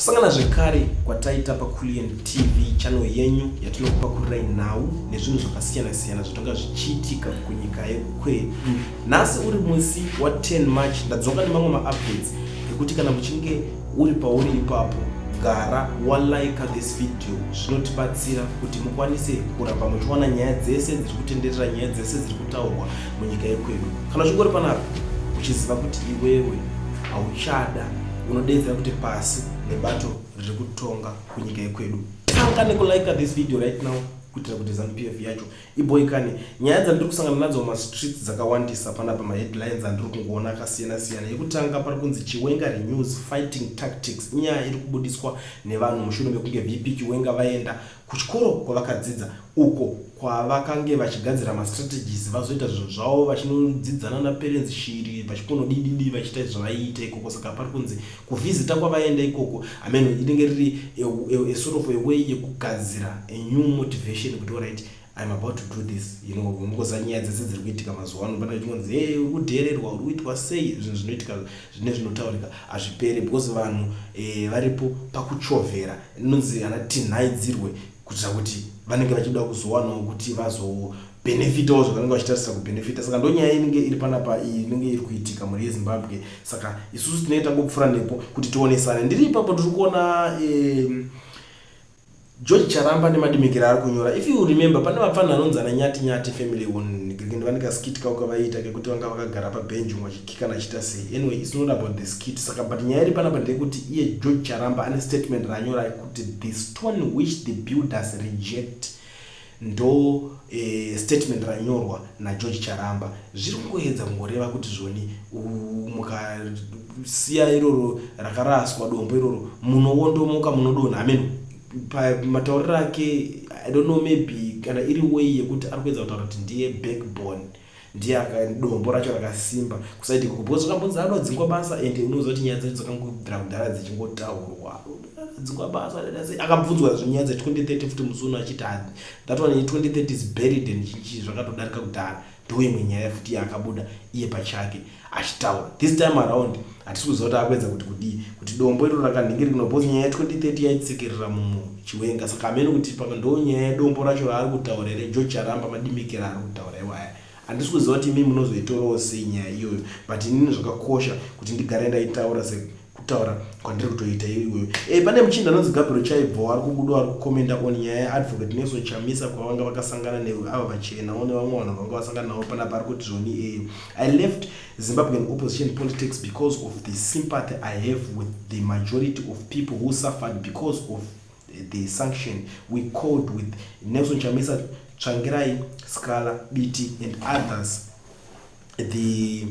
kusangana zvekare kwataita paKulian TV channel yenyu yatinokupa kurai nhau nezvinhu zvakasiyana siyana zvitonga zvichiitika kunyika yekwedu. Nhasi uri musi wa 10 March ndadzoka nemamwe ma-updates ekuti kana muchinge uri pauri ipapo gara walike this video zvinotibatsira kuti mukwanise kuramba muchiwana nyaya dzese dziri kutenderera, nyaya dzese dziri kutaurwa munyika yekwedu. Kana uchingori panapa uchiziva kuti iwewe hauchada unodedzera kuti pasi nebato riri kutonga kunyika yekwedu, tanga nekulike this video right now kuitira kuti ZANU-PF yacho iboikane. Nyaya dzandiri kusangana nadzo mastreets dzakawandisa panapa, maheadlines andiri kungoona akasiyana siyana. Yekutanga pari kunzi Chiwenga renews fighting tactics, inyaya iri kubudiswa nevanhu mushure mekunge VP Chiwenga vaenda kuchikoro kwavakadzidza uko kwavakange vachigadzira mastrategies vazoita zvinhu zvavo vachinodzidzana naparents shiri vachikonodididi vachiita zvavaiita ikoko. Saka pari kunzi kuvhizita kwavaenda ikoko ameno inenge riri a sort of a way yekugadzira a new motivation kuti alright I'm about to do this, you know. Ungoza nyaya dzese dziri kuitika mazuva ano pana chinonzi uri kudheererwa uri kuitwa sei, zvinhu zvinoitika zvine zvinotaurika hazviperi because vanhu varipo pakuchovhera inonzi ana tinhaidzirwe kuitira kuti vanenge vachida kuzowanawo kuti vazobenefitawo zvavanenge vachitarisira kubenefita. Saka ndo nyaya inenge iri panapa iyi inenge iri kuitika muri yeZimbabwe. Saka isusu tinoita ngokupfuura nepo kuti tionesane. Ndiri ipapo tiri kuona George Charamba nemadimikira ari kunyora. If you remember pane vapfana vanonzi ana Nyati family vanenge skit kauka kekuti vanga vakagara pabench vachikikana vachita sei. Anyway, it's not about the skit. Saka but nyaya iri panapa ndeyekuti iye George Charamba ane statement ranyora kuti the stone which the builders reject ndo statement ranyorwa naGeorge Charamba. Zviri kungoedza kungoreva kuti zvoni mukasiya iroro rakaraswa dombo iroro munowondomoka munodonha. Amen. Matauriro ake I don't know, maybe kana iri way yekuti ari kuedza kutaura kuti ndiye backbone, ndiye dombo racho rakasimba kusaiti because zvakambonzi anodzingwa basa and unoziva kuti nyaya dzacho dzakangobvira kudhara dzichingotaurwa dzingwa basa akabvunzwa zvinyaya dze2030 futi musuno achiti that one 2030 is buried and zvakatodarika kudhara. Ndo imwe nyaya futi yakabuda iye pachake achitaura. This time around hatisi kuziva kuti akuedza kuti dombo iro rakanhingiri because nyaya 2030 yaitsekerera muChiwenga. Saka amene kuti ndo nyaya dombo racho raari kutaura ere George Charamba madimikira ari kutaura iwaya. Handisi kuziva kuti mimi munozoitorawo sei nyaya iyoyo, but inini zvakakosha kuti ndigare ndaitaura kutaura kwandiri kutoita iyoyo. Pane muchinda anonzi Gabriel Chaibvo ari kubuda ari kukomenda on nyaya Advocate Nelson Chamisa kwavanga vakasangana neava vachena one vamwe vanhu vanga vasangana navo panapa ari kuti zvoni I left Zimbabwean opposition politics because of the sympathy I have with the majority of people who suffered because of the sanction we called with Nelson Chamisa, Changirai, Scala, BT and others. The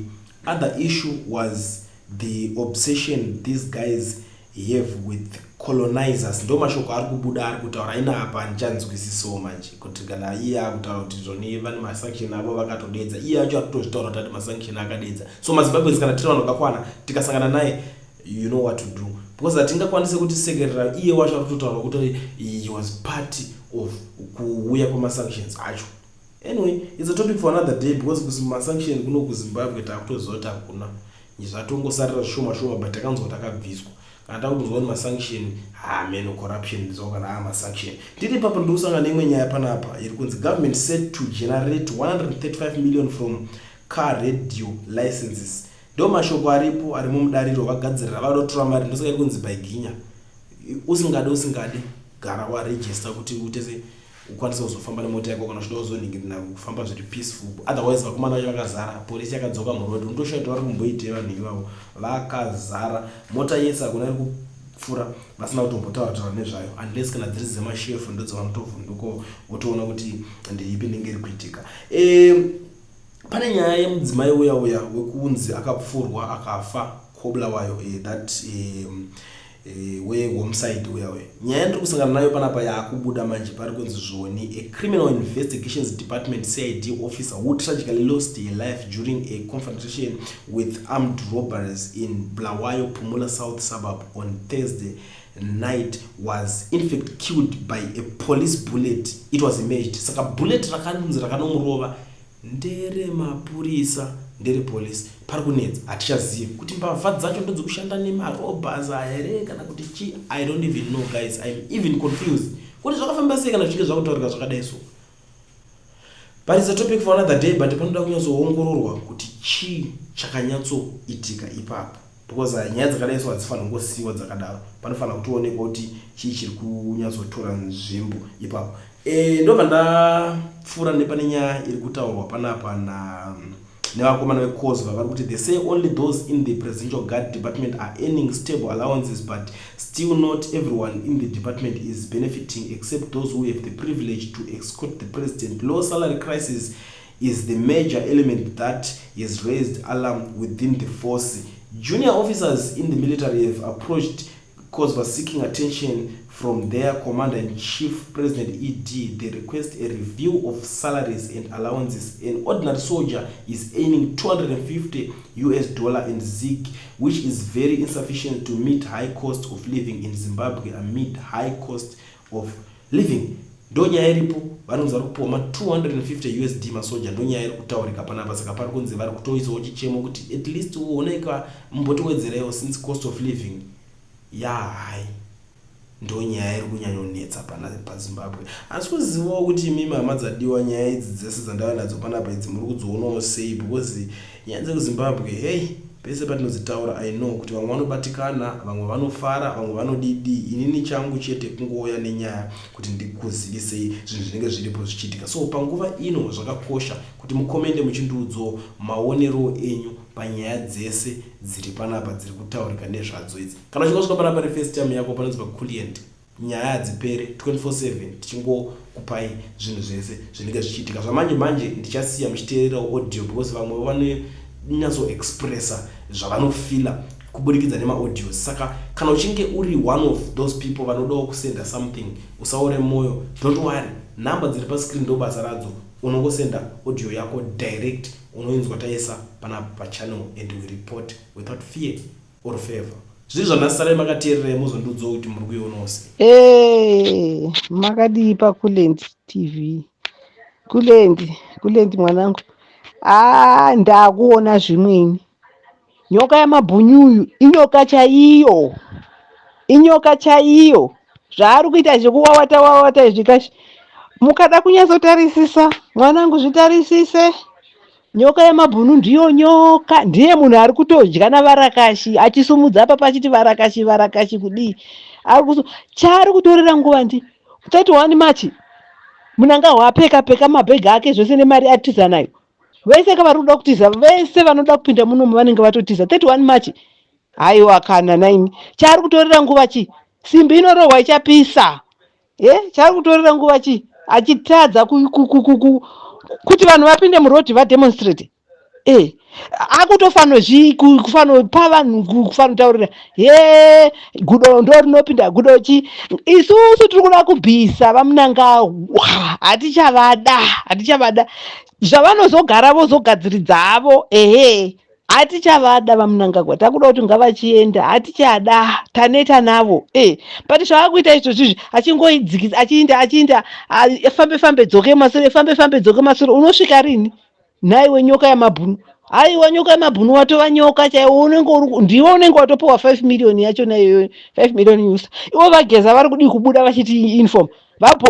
other issue was the obsession these guys have with colonizers. Ndo mashoko ari kubuda ari kutaura ina apa hanchanzwisisewo manje kuti kana iye akutaura kuti zvoni vane masanction avo vakatodedza iye acho ari kutozvitaura kuti masanction akadedza. So maZimbabweans kana tiri vanhu vakakwana tikasangana naye you know what to do because hatingakwanise kuti sekerera iye wacho ari kutotaura kuti he was part of kuuya kwamasanctions acho. Anyway, it's a topic for another day because kumasanction kuno kuZimbabwe takutoziva kuti hakuna zvatongosarira zvishoma but takanzwa kuti akabviswa. Kana takunzwa kuti masanction meno corruption zokana masanction. Tiri papo ndokusangana neimwe nyaya panapa iri kunzi government set to generate 135 million from car radio licenses. Ndo mashoko aripo ari mumudariro vagadzirira vadotora mari. Ndosaka iri kunzi Baiginya usingade gara waregister kuti utese ukwanise kuzofamba nemota yako kana uchida kuzoningirira kufamba zviri peaceful. Otherwise vakomana vacho vakazara, polisi yakadzoka muroad. Ndoshaita vari kumboitei vanhu ivavo vakazara, mota yese hakuna iri kupfuura vasina kutombotaura nezvayo unless kana dziri dzemashefu ndo dzavanotovhunduko votoona kuti ndeipi inenge iri kuitika. Pane nyaya yemudzimai uya wekunzi akapfurwa akafa kobla wayo that homicide uya. Nyaya ndiri kusangana nayo panapa yakubuda manje pari kunzi zvoni a criminal investigations department CID officer who tragically lost her life during a confrontation with armed robbers in Bulawayo Phumula South suburb on Thursday night was in fact killed by a police bullet. It was imaged. Saka bullet rakanzi rakanomurova ndere mapurisa nderipolisi pari kunetsa hatichazivi kuti mbavha dzacho ndedzekushanda nemarobhas here kana kuti chi. I don't even know guys, I'm even confused kuti zvakafamba sei kana zvichinge zvakutaurika zvakadai so. But it's a topic for another day, but panoda kunyatsoongororwa kuti chi chakanyatsoitika ipapo, because nyaya dzakadai so hadzifanira kungosiyiwa dzakadaro, panofanira kutoonekwa kuti chii chiri kunyatsotora nzvimbo ipapo. Ndobva ndapfuura nepane nyaya iri kutaurwa panapa nevakomana vekozva vari kuti they say only those in the presidential guard department are earning stable allowances, but still not everyone in the department is benefiting except those who have the privilege to escort the president. Low salary crisis is the major element that has raised alarm within the force. Junior officers in the military have approached Kozva seeking attention from their commander-in-chief, President ED. They request a review of salaries and allowances. An ordinary soldier is earning $250 in ZiG, which is very insufficient to meet high cost of living in Zimbabwe amid high cost of living. Ndonyaya iripo vanonzi vari kupiwa $250 masoja, ndonyaya iri kutaurika panapa. Saka pari kunzi vari kutoisawo chichemo kuti at least uoneka mumbotowedzerewo since cost of living hai ndonyaya iri kunyanyonetsa paZimbabwe. Asi kuzivawo kuti mimi hama dzadiwa nyaya idzi dzese dzandava nadzo panapa idzi muri kudzionawo sei, because nyaya dzekuZimbabwe hey pese patinodzitaura I know kuti vamwe vanobatikana, vamwe vanofara, vamwe vanodidi. Inini changu chete kungouya nenyaya kuti ndikuzivisei zvinhu zvinenge zviripo zvichiitika. So panguva ino zvakakosha kuti mukomende muchindiudzawo maonero enyu panyaya dzese dziri panapa dziri kutaurika nezvadzo idzi. Kana uchingasvika panapa refirst time yako panonzi paCoolient, nyaya hadzipere 24/7 tichingokupai zvinhu zvese zvinenge zvichiitika. Zvamanje ndichasiya muchiteererawo audio, because vamwe vanonyatso expressa zvavanofila kubudikidza nemaaudios. Saka kana uchinge uri one of those people vanodawo kusenda something, usaore moyo, don't worry, namba dziri pascreen ndo basa radzo. Unongosenda audio yako direct, unoinzwa taisa panapa channel and we report without fear or favor. Zviri zvanasara makateerera muzondiudzawo kuti muri kuionawo sei. Makadii paCoolient TV. Coolient mwanangu. Ndakuona zvimweni. Nyoka yamabhunyuyu inyoka chaiyo. Zvaari kuita zvekuwawata zvikashi. Mukada kunyatsotarisisa mwanangu, zvitarisise. Nyoka yamabhunu ndiyo nyoka, ndiye munhu ari kutodya navarakashi, achisumudza apa pachiti varakashi kudii. Chaari kutorera nguva ndi 31 Machi munanga hwapeka mabhegi ake zvose nemari atiza nayo. Vese kavari kuda kutiza, vese vanoda kupinda munomu vanenge vatotiza 31 Machi. Haiwa kana naini. Chaari kutorera nguva chi? Simbi inorohwa ichapisa. Chaari kutorera nguva chi? Achitadza kuti vanhu vapinde murodhi vademonstrate. Akutofanopa vanhu kufanotaurira gudo ndo rinopinda gudo chi. Isusu tiri kuda kubvisa vamunanga, hatichavada zvavanozogara vozogadziridza avo. Hatichavada vamunangagwa, takuda kuti ngavachienda, hatichada, taneta navo. But zvavakuita izvozvizvi achingoidzikisa achiinda fambe dzoke masure, unosvika rini? Nhaiwe nyoka yamabhunu. Haiwa nyoka yamabhunu, watova nyoka chaiwo, ndiwe unenge watopiwa 5 million yacho naiyoyo, 5 million usa. Ivo vageza vari kudi kubuda vachiti inform.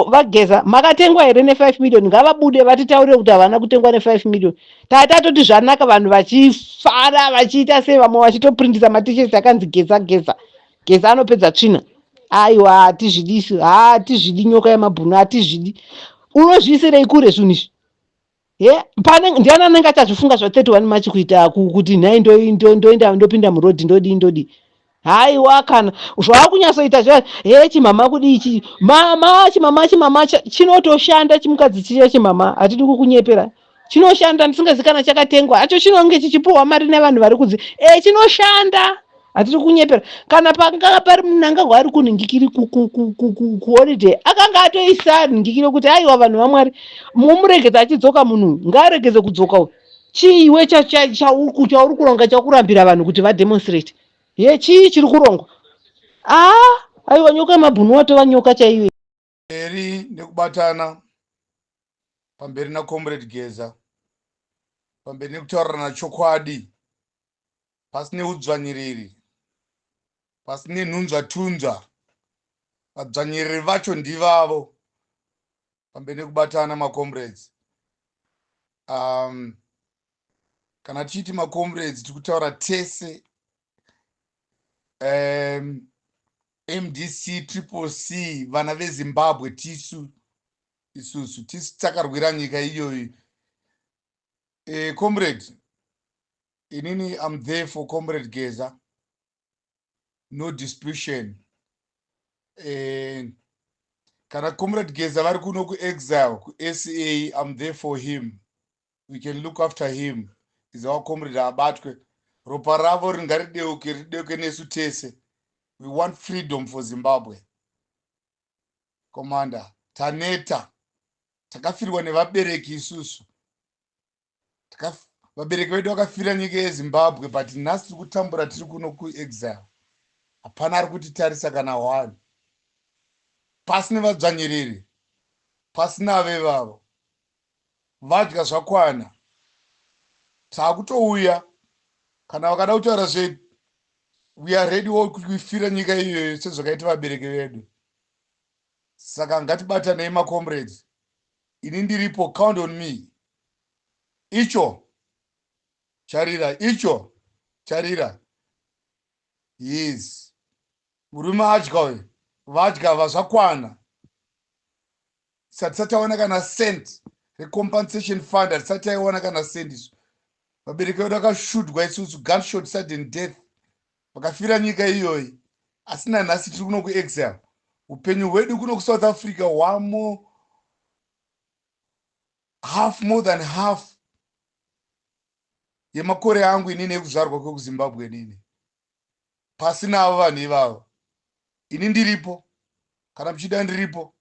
Vageza makatengwa here ne5 million, ngavabude vatitaurire kuti havana kutengwa ne5 million. Tatoti zvanaka vanhu vachifara vachiita sei, vamwe vachitoprindisa matisheti akanzi geza anopedza tsvina. Aiwa hatizvidi nyoka yamabhunu, hatizvidi. Unozviisirei kure zvinhu izvi? Ndiani anenge achazvifunga zva31 Machi kuita kuti nhai ndoenda ndopinda murodhi ndodi. Haiwa kana zvaakunyatsoita chimama kudii ichi, chimama chinotoshanda, chimukadzi chiya chimama, hatidi kukunyepera. Chinoshanda ndisingazikana chakatengwa, hacho chinonge chichipuwa mari nevanhu vari kunzi chinoshanda, hatidi kunyepera. Kana panga pari munanga hwari kunhingikiri kuholiday, akanga atoisa nhingikiro kuti haiwa vanhu vaMwari mumuregedza achidzoka munhu, ngaaregedze kudzoka. Chiiwe chauri kuronga chakurambira vanhu kuti vademonstrate. Chii chiri kurongwa? Aiwa nyoka yamabhunu, watova nyoka chaiwe. Eri nekubatana pamberi naComrade Geza pamberi nekutaurirana chokwadi pasine udzvanyiriri, pasine nhunzvatunzva. Vadzvanyiriri vacho ndivavo pamberi nekubatana macomrades. Kana tichiti macomrades tikutaura tese MDC Triple C, vana veZimbabwe, isusu takarwira nyika iyoyi. Comrade, inini I'm there for Comrade Geza, no disputation. Kana Comrade Geza vari kuno kuexile kuSA, I'm there for him. We can look after him. Is our comrade abatwe. Ropa ravo ringarideuke nesu tese. We want freedom for Zimbabwe. Commander, taneta. Takafirwa nevabereki isusu. Vabereki vedu vakafira nyika yeZimbabwe, but nhasi tiri kutambura tiri kuno kuexile. Hapana ari kutitarisa kana one. Pasina vadzvanyiriri, pasina vevavo. Vadya zvakwana. Takutouya kana vakada kutaura zvedu, we are ready kuti kuifira nyika iyoyo sezvakaita vabereki vedu. Saka ngatibatanei macomrades. Ini ndiripo, count on me. Icho charira. Yes. Murume adya uyu. Vadya vazvakwana. Tisati taona kana cent recompensation fund, tisati taiona kana cent isu. Vabereki vedu vakashudwa isusu, gunshot sudden death. Vakafira nyika iyoyi. Asina nhasi tiri kuno kuexile. Upenyu hwedu kuno kuSouth Africa more than half yemakore angu inini ekuzvarwa kwekuZimbabwe inini. Pasina avo vanhu ivavo. Ini ndiripo. Kana muchida ndiripo.